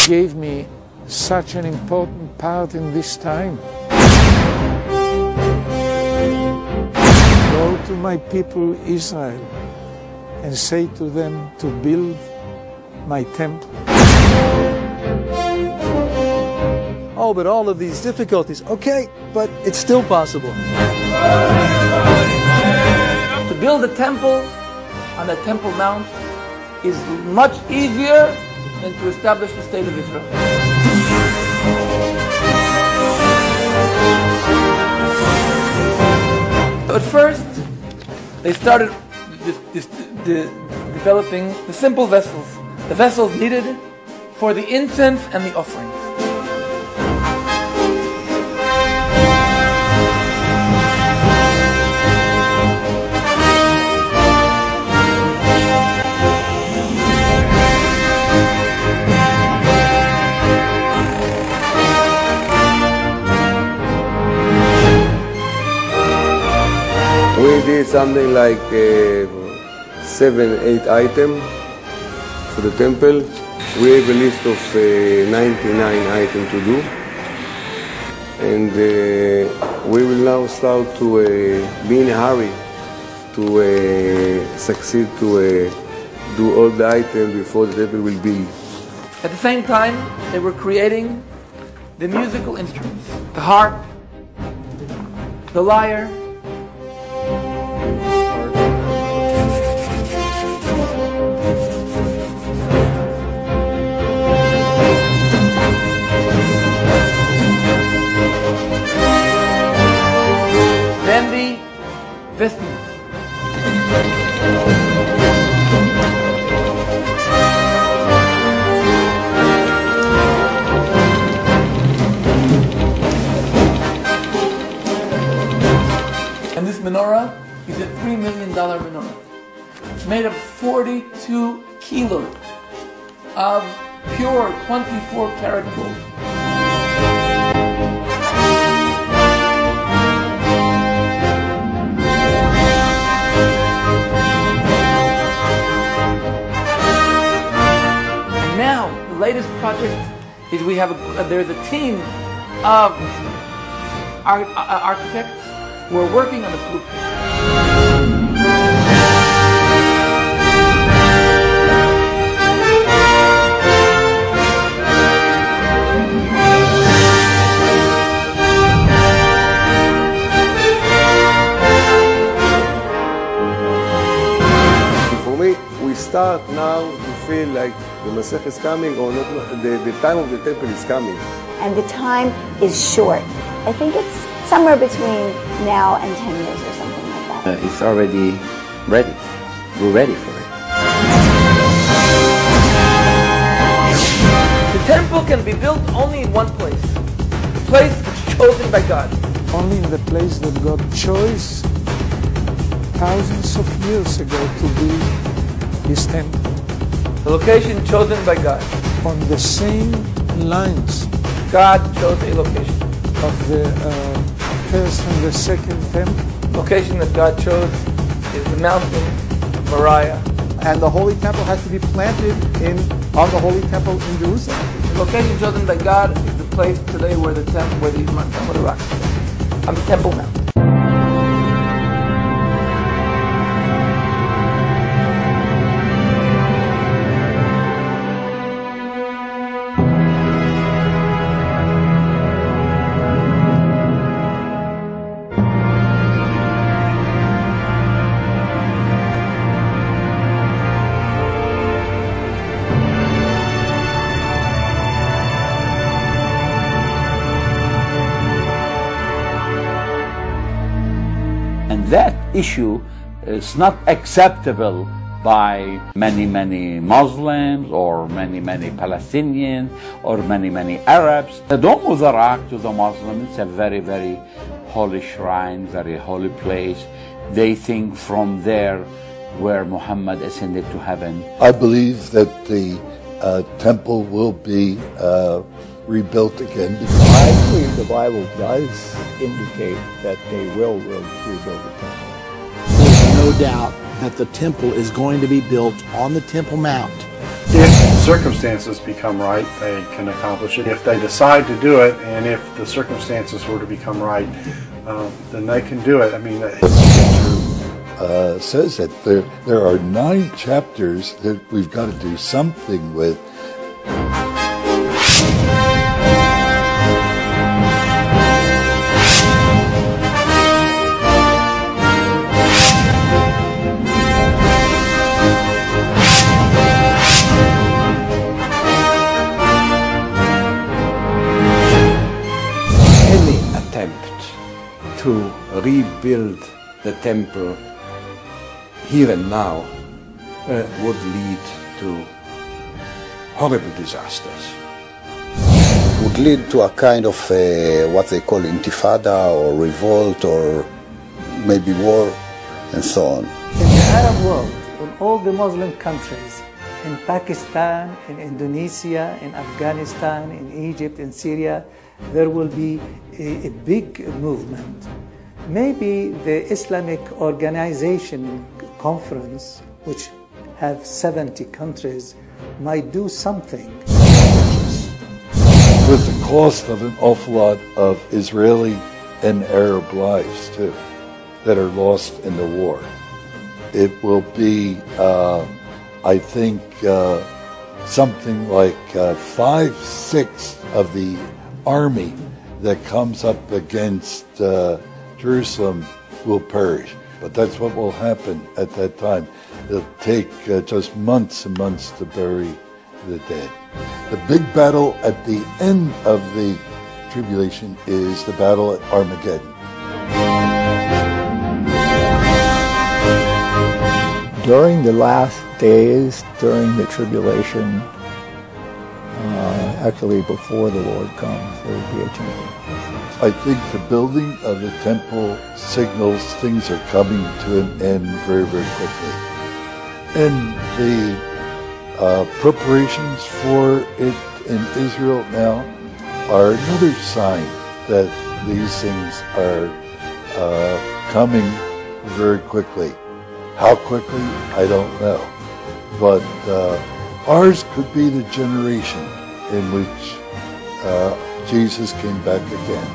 gave me such an important part in this time. Go to my people Israel and say to them to build my temple. Oh, but all of these difficulties, okay, but it's still possible. To build a temple on the Temple Mount is much easier than to establish the state of Israel. So at first, they started developing the simple vessels, the vessels needed for the incense and the offerings. We did something like 7-8 items for the temple. We have a list of 99 items to do. And we will now start to be in a hurry to succeed to do all the items before the temple will be. At the same time, they were creating the musical instruments, the harp, the lyre, then the vestments. And this menorah is a $3 million menorah. It's made of 42 kilos of pure 24-karat gold. And now, the latest project is there's a team of architects who are working on the blueprint. For me, we start now to feel like the Masech is coming, or not. The time of the temple is coming. And the time is short. I think it's somewhere between now and 10 years or something like that. It's already ready. We're ready for it. The temple can be built only in one place. The place that's chosen by God. Only in the place that God chose thousands of years ago to build His temple. The location chosen by God. On the same lines God chose a location. of the first and the second temple. The location that God chose is the mountain of Moriah. And the Holy Temple has to be planted on the Holy Temple in Jerusalem. The location chosen by God is the place today where the temple, where the rock is, on the Temple Mount. And that issue is not acceptable by many Muslims or many Palestinians or many Arabs. The Dome of the Rock to the Muslims is a very holy shrine, very holy place. They think from there where Muhammad ascended to heaven. I believe that the temple will be rebuilt again. I believe the Bible does indicate that they will rebuild the temple. There's no doubt that the temple is going to be built on the Temple Mount. If circumstances become right, they can accomplish it. If they decide to do it, and if the circumstances were to become right, then they can do it. I mean, says that there are 9 chapters that we've got to do something with. Any attempt to rebuild the temple here and now would lead to horrible disasters. Would lead to a kind of what they call intifada or revolt or maybe war and so on. In the Arab world, in all the Muslim countries, in Pakistan, in Indonesia, in Afghanistan, in Egypt, in Syria, there will be a big movement. Maybe the Islamic Organization Conference, which have 70 countries, might do something. With the cost of an awful lot of Israeli and Arab lives, too, that are lost in the war. It will be, I think, something like 5/6 of the army that comes up against Jerusalem will perish. But that's what will happen at that time. It'll take just months and months to bury the dead. The big battle at the end of the tribulation is the battle at Armageddon. During the last days, during the tribulation, actually before the Lord comes, there will be a change. I think the building of the temple signals things are coming to an end very, very quickly. And the preparations for it in Israel now are another sign that these things are coming very quickly. How quickly, I don't know. But ours could be the generation in which Jesus came back again.